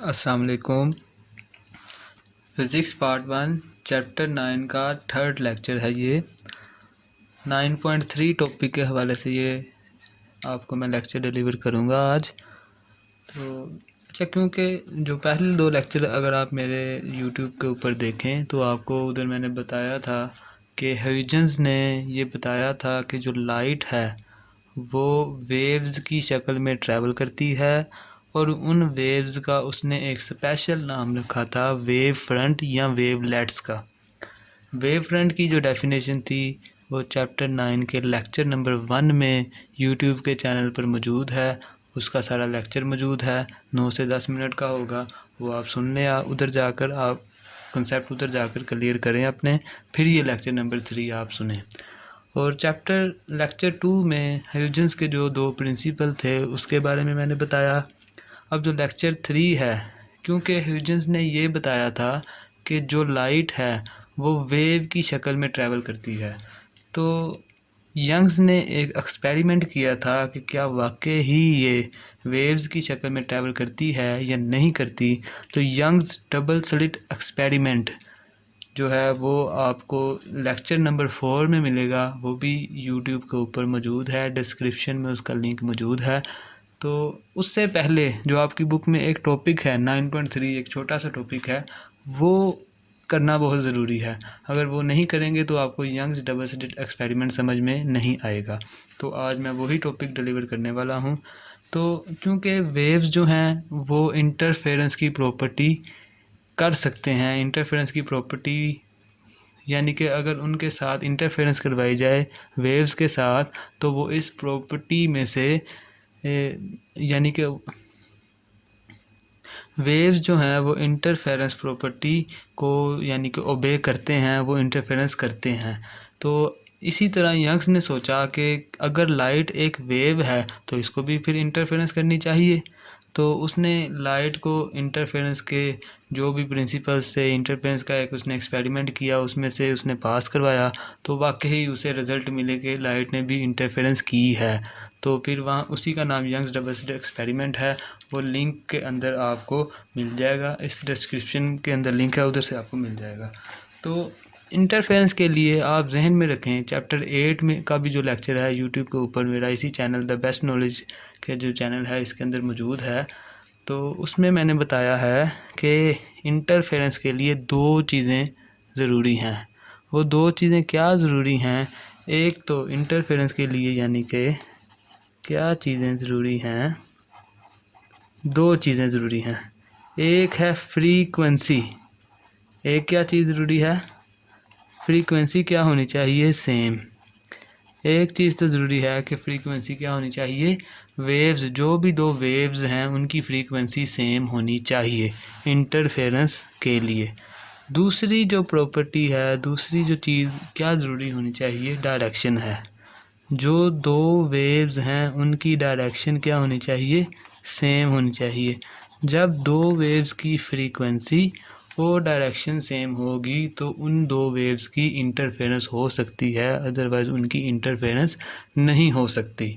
अस्सलाम वालेकुम। Physics part 1 chapter 9 का थर्ड लेक्चर है ये। 9.3 टॉपिक के हवाले से ये आपको मैं लेक्चर डिलीवर करूँगा आज। तो अच्छा, क्योंकि जो पहले दो लेक्चर अगर आप मेरे यूट्यूब के ऊपर देखें तो आपको उधर मैंने बताया था कि ह्यूजेंस ने ये बताया था कि जो लाइट है वो वेव्स की शक्ल में ट्रैवल करती है और उन वेव्स का उसने एक स्पेशल नाम रखा था वेव फ्रंट या वेवलेट्स का। वेव फ्रंट की जो डेफिनेशन थी वो चैप्टर 9 के लेक्चर नंबर 1 में यूट्यूब के चैनल पर मौजूद है। उसका सारा लेक्चर मौजूद है, 9 से 10 मिनट का होगा, वो आप सुन लें। उधर जाकर आप कंसेप्ट उधर जाकर क्लियर करें अपने, फिर ये लेक्चर नंबर 3 आप सुने। और लेक्चर 2 में ह्यूजेंस के जो दो प्रिंसिपल थे उसके बारे में मैंने बताया। अब जो लेक्चर 3 है, क्योंकि ह्यूजेंस ने ये बताया था कि जो लाइट है वो वेव की शक्ल में ट्रैवल करती है, तो यंग्स ने एक एक्सपेरिमेंट किया था कि क्या वाकई ही ये वेव्स की शक्ल में ट्रैवल करती है या नहीं करती। तो यंग्स डबल स्लिट एक्सपेरिमेंट जो है वो आपको लेक्चर नंबर 4 में मिलेगा, वो भी यूट्यूब के ऊपर मौजूद है, डिस्क्रिप्शन में उसका लिंक मौजूद है। तो उससे पहले जो आपकी बुक में एक टॉपिक है 9.3, एक छोटा सा टॉपिक है, वो करना बहुत ज़रूरी है। अगर वो नहीं करेंगे तो आपको यंग्स डबल स्लिट एक्सपेरिमेंट समझ में नहीं आएगा। तो आज मैं वही टॉपिक डिलीवर करने वाला हूँ। तो क्योंकि वेव्स जो हैं वो इंटरफेरेंस की प्रॉपर्टी कर सकते हैं, इंटरफेरेंस की प्रॉपर्टी यानी कि अगर उनके साथ इंटरफेरेंस करवाई जाए वेव्स के साथ तो वो इस प्रॉपर्टी में से यानी कि वेव्स जो हैं वो इंटरफेरेंस प्रॉपर्टी को यानी कि ओबे करते हैं, वो इंटरफेरेंस करते हैं। तो इसी तरह यंग्स ने सोचा कि अगर लाइट एक वेव है तो इसको भी फिर इंटरफेरेंस करनी चाहिए। तो उसने लाइट को इंटरफेरेंस के जो भी प्रिंसिपल्स थे, इंटरफेरेंस का एक उसने एक्सपेरिमेंट किया, उसमें से उसने पास करवाया, तो वाकई उसे रिज़ल्ट मिले कि लाइट ने भी इंटरफेरेंस की है। तो फिर वहाँ उसी का नाम यंग्स डबल स्लिट एक्सपेरिमेंट है। वो लिंक के अंदर आपको मिल जाएगा, इस डिस्क्रिप्शन के अंदर लिंक है, उधर से आपको मिल जाएगा। तो इंटरफेरेंस के लिए आप जहन में रखें, चैप्टर 8 में का भी जो लेक्चर है यूट्यूब के ऊपर मेरा इसी चैनल द बेस्ट नॉलेज के जो चैनल है इसके अंदर मौजूद है। तो उसमें मैंने बताया है कि इंटरफेरेंस के लिए दो चीज़ें ज़रूरी हैं। वो दो चीज़ें क्या ज़रूरी हैं? एक तो इंटरफेरेंस के लिए यानी कि क्या चीज़ें ज़रूरी हैं, दो चीज़ें ज़रूरी हैं। एक है फ्रीक्वेंसी। एक क्या चीज़ ज़रूरी है? फ्रीक्वेंसी क्या होनी चाहिए? सेम। एक चीज़ तो ज़रूरी है कि फ्रीक्वेंसी क्या होनी चाहिए? वेव्स, जो भी दो वेव्स हैं उनकी फ्रीक्वेंसी सेम होनी चाहिए इंटरफेरेंस के लिए। दूसरी जो प्रॉपर्टी है, दूसरी जो चीज़ क्या ज़रूरी होनी चाहिए? डायरेक्शन है। जो दो वेव्स हैं उनकी डायरेक्शन क्या होनी चाहिए? सेम होनी चाहिए। जब दो वेव्स की फ्रीक्वेंसी और डायरेक्शन सेम होगी तो उन दो वेव्स की इंटरफेरेंस हो सकती है, अदरवाइज़ उनकी इंटरफेरेंस नहीं हो सकती।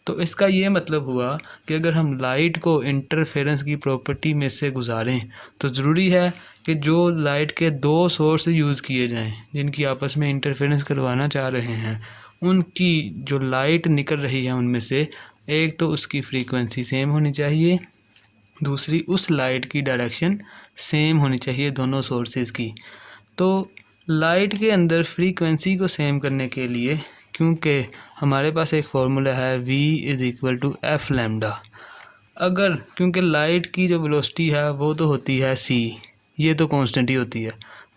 तो इसका ये मतलब हुआ कि अगर हम लाइट को इंटरफेरेंस की प्रॉपर्टी में से गुजारें तो ज़रूरी है कि जो लाइट के दो सोर्स यूज़ किए जाएं जिनकी आपस में इंटरफेरेंस करवाना चाह रहे हैं, उनकी जो लाइट निकल रही है उनमें से एक तो उसकी फ्रीक्वेंसी सेम होनी चाहिए, दूसरी उस लाइट की डायरेक्शन सेम होनी चाहिए दोनों सोर्सेज की। तो लाइट के अंदर फ्रीक्वेंसी को सेम करने के लिए, क्योंकि हमारे पास एक फार्मूला है v=f लैम्डा। अगर क्योंकि लाइट की जो वेलोसिटी है वो तो होती है c, ये तो कांस्टेंट ही होती है,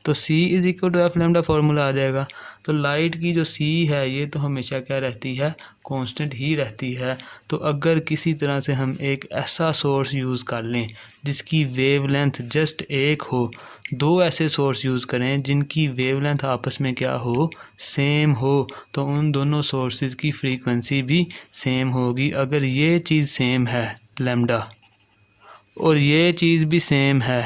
तो c=f लैम्डा फार्मूला आ जाएगा। तो लाइट की जो c है ये तो हमेशा क्या रहती है? कांस्टेंट ही रहती है। तो अगर किसी तरह से हम एक ऐसा सोर्स यूज़ कर लें जिसकी वेवलेंथ जस्ट एक हो, दो ऐसे सोर्स यूज़ करें जिनकी वेवलेंथ आपस में क्या हो? सेम हो, तो उन दोनों सोर्सेज की फ्रीक्वेंसी भी सेम होगी। अगर ये चीज़ सेम है लैम्डा और ये चीज़ भी सेम है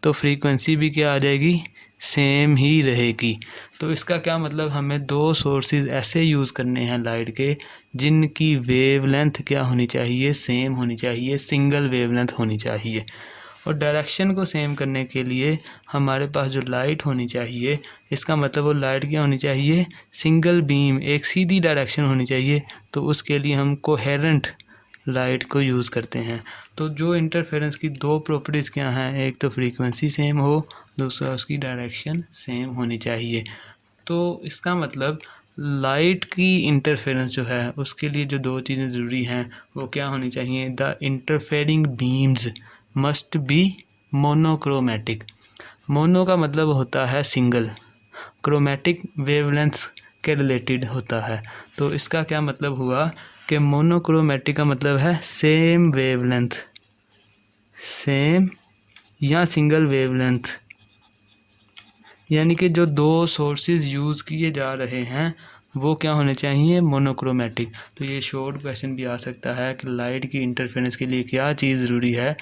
तो फ्रीक्वेंसी भी क्या आ जाएगी? सेम ही रहेगी। तो इसका क्या मतलब, हमें दो सोर्सेज ऐसे यूज़ करने हैं लाइट के जिनकी वेवलेंथ क्या होनी चाहिए? सेम होनी चाहिए, सिंगल वेवलेंथ होनी चाहिए। और डायरेक्शन को सेम करने के लिए हमारे पास जो लाइट होनी चाहिए, इसका मतलब वो लाइट क्या होनी चाहिए, सिंगल बीम, एक सीधी डायरेक्शन होनी चाहिए। तो उसके लिए हम कोहेरेंट लाइट को यूज़ करते हैं। तो जो इंटरफेरेंस की दो प्रॉपर्टीज़ क्या हैं, एक तो फ्रीक्वेंसी सेम हो, दूसरा उसकी डायरेक्शन सेम होनी चाहिए। तो इसका मतलब लाइट की इंटरफेरेंस जो है उसके लिए जो दो चीज़ें ज़रूरी हैं वो क्या होनी चाहिए, the interfering beams must be monochromatic. Mono का मतलब होता है सिंगल, क्रोमेटिक वेवलेंथ के रिलेटेड होता है। तो इसका क्या मतलब हुआ कि मोनोक्रोमेटिक का मतलब है सेम वेवलेंथ, सेम या सिंगल वेवलेंथ, यानी कि जो दो सोर्सेज यूज़ किए जा रहे हैं वो क्या होने चाहिए, मोनोक्रोमेटिक। तो ये शॉर्ट क्वेश्चन भी आ सकता है कि लाइट की इंटरफेरेंस के लिए क्या चीज़ ज़रूरी है।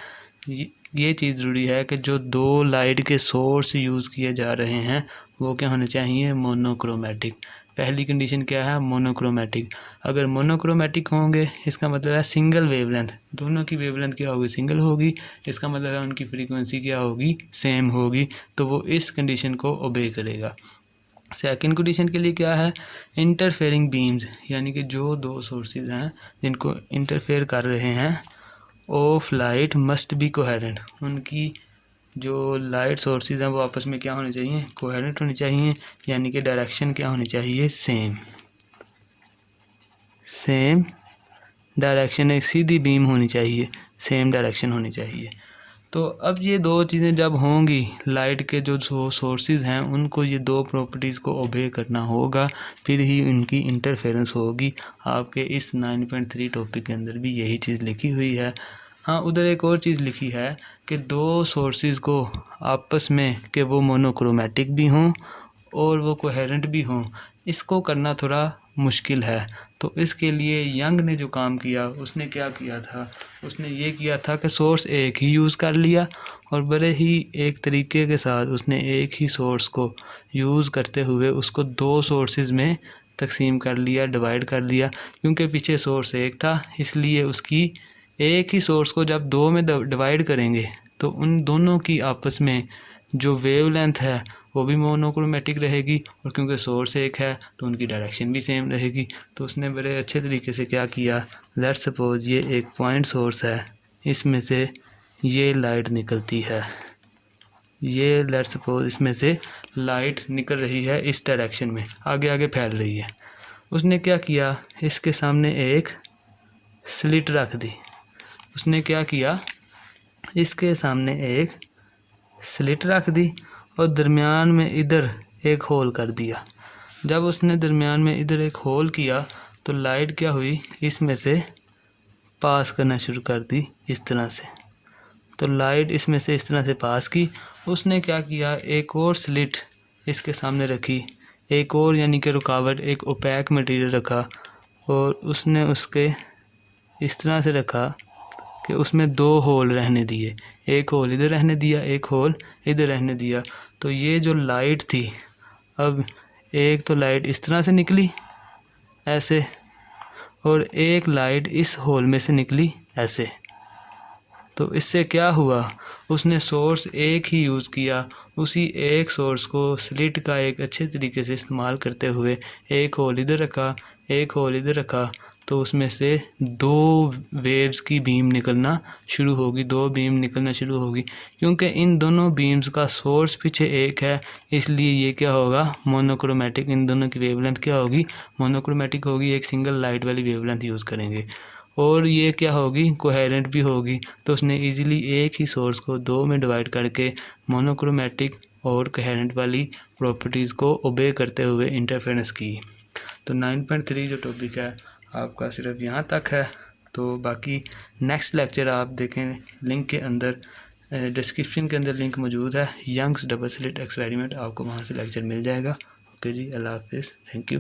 ये चीज़ ज़रूरी है कि जो दो लाइट के सोर्स यूज़ किए जा रहे हैं वो क्या होने चाहिए, मोनोक्रोमेटिक। पहली कंडीशन क्या है, मोनोक्रोमेटिक। अगर मोनोक्रोमेटिक होंगे इसका मतलब है सिंगल वेवलेंथ, दोनों की वेवलेंथ क्या होगी, सिंगल होगी। इसका मतलब है उनकी फ्रीक्वेंसी क्या होगी, सेम होगी। तो वो इस कंडीशन को ओबे करेगा। सेकंड कंडीशन के लिए क्या है, इंटरफेयरिंग बीम्स, यानी कि जो दो सोर्सेज हैं जिनको इंटरफेयर कर रहे हैं of light must be coherent. उनकी जो लाइट सोर्सेज हैं वो आपस में क्या होने चाहिए, कोहेरेंट होनी चाहिए, यानी कि डायरेक्शन क्या होनी चाहिए, सेम डायरेक्शन, एक सीधी बीम होनी चाहिए, सेम डायरेक्शन होनी चाहिए। तो अब ये दो चीज़ें जब होंगी, लाइट के जो सोर्सेज हैं उनको ये दो प्रॉपर्टीज़ को ओबे करना होगा, फिर ही उनकी इंटरफेरेंस होगी। आपके इस 9.3 टॉपिक के अंदर भी यही चीज़ लिखी हुई है। हाँ, उधर एक और चीज़ लिखी है कि दो सोर्सेज को आपस में कि वो मोनोक्रोमेटिक भी हों और वो कोहेरेंट भी हों, इसको करना थोड़ा मुश्किल है। तो इसके लिए यंग ने जो काम किया उसने क्या किया था, उसने ये किया था कि सोर्स एक ही यूज़ कर लिया और बड़े ही एक तरीके के साथ उसने एक ही सोर्स को यूज़ करते हुए उसको दो सोर्सेज में तकसीम कर लिया, डिवाइड कर लिया। क्योंकि पीछे सोर्स एक था इसलिए उसकी एक ही सोर्स को जब दो में डिवाइड करेंगे तो उन दोनों की आपस में जो वेवलेंथ है वो भी मोनोक्रोमेटिक रहेगी, और क्योंकि सोर्स एक है तो उनकी डायरेक्शन भी सेम रहेगी। तो उसने बड़े अच्छे तरीके से क्या किया, लेट्स सपोज ये एक पॉइंट सोर्स है, इसमें से ये लाइट निकलती है, ये लेट्स सपोज इसमें से लाइट निकल रही है इस डायरेक्शन में, आगे आगे फैल रही है। उसने क्या किया, इसके सामने एक स्लिट रख दी। उसने क्या किया, इसके सामने एक स्लिट रख दी और दरमियान में इधर एक होल कर दिया। जब उसने दरमियान में इधर एक होल किया तो लाइट क्या हुई, इसमें से पास करना शुरू कर दी इस तरह से। तो लाइट इसमें से इस तरह से पास की। उसने क्या किया, एक और स्लिट इसके सामने रखी, एक और यानी कि रुकावट, एक ओपैक मटेरियल रखा, और उसने उसके इस तरह से रखा कि उसमें दो होल रहने दिए, एक होल इधर रहने दिया, एक होल इधर रहने दिया। तो ये जो लाइट थी, अब एक तो लाइट इस तरह से निकली ऐसे, और एक लाइट इस होल में से निकली ऐसे। तो इससे क्या हुआ, उसने सोर्स एक ही यूज़ किया, उसी एक सोर्स को स्लिट का एक अच्छे तरीके से इस्तेमाल करते हुए एक होल इधर रखा, एक होल इधर रखा, तो उसमें से दो वेव्स की बीम निकलना शुरू होगी, दो बीम निकलना शुरू होगी। क्योंकि इन दोनों बीम्स का सोर्स पीछे एक है इसलिए ये क्या होगा, मोनोक्रोमेटिक। इन दोनों की वेवलेंथ क्या होगी, मोनोक्रोमेटिक होगी, एक सिंगल लाइट वाली वेवलेंथ यूज़ करेंगे। और ये क्या होगी, कोहेरेंट भी होगी। तो उसने इजीली एक ही सोर्स को दो में डिवाइड करके मोनोक्रोमेटिक और कोहेरेंट वाली प्रॉपर्टीज़ को ओबे करते हुए इंटरफेरेंस की। तो 9.3 जो टॉपिक है आपका सिर्फ यहाँ तक है। तो बाकी नेक्स्ट लेक्चर आप देखें, लिंक के अंदर डिस्क्रिप्शन के अंदर लिंक मौजूद है, यंग्स डबल स्लिट एक्सपेरिमेंट, आपको वहाँ से लेक्चर मिल जाएगा। ओके जी, अल्लाह हाफिज़, थैंक यू।